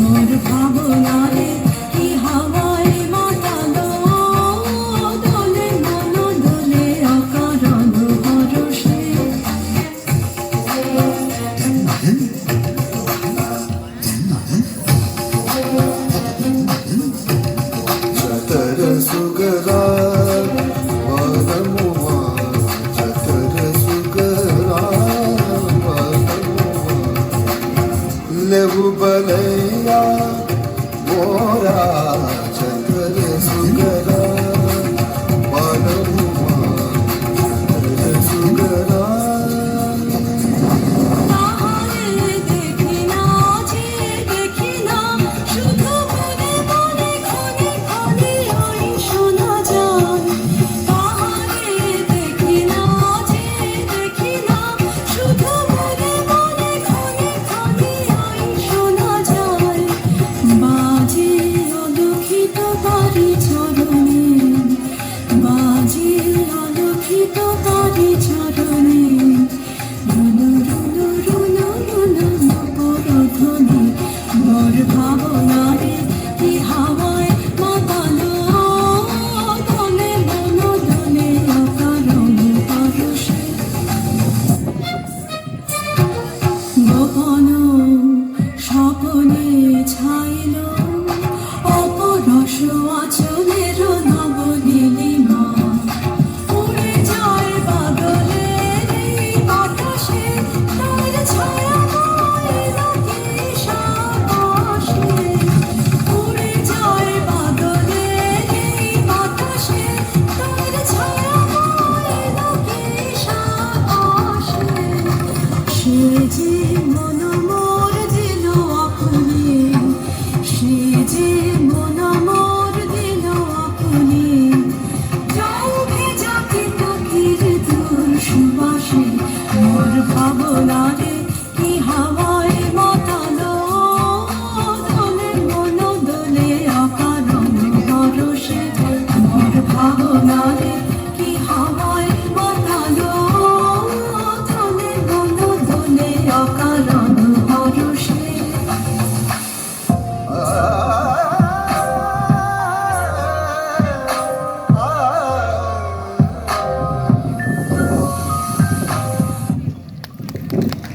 মোর ভাবনারে কি হাওয়ায় মাতালো দোলে মন দোলে অকারণ পরশে चतर सुगरा वनमुआ चतर सुगरा वनमुआ लेबु बलैया मोरा चतर सुगरा वनमुआ चतर सुगरा তাহারে দেখি না যে দেখি না শুধু মনে মনে ক্ষণে ক্ষণে ওই শোনা যায় তাহারে দেখি না যে দেখি না শুধু মনে মনে ক্ষণে ক্ষণে ওই শোনা যায় বাজে অলক্ষিত তারি চরণে বাজে অলক্ষিত তারি চরণে রুনু রুনু রুনু রুনু পরধ্বনি মোর ভাব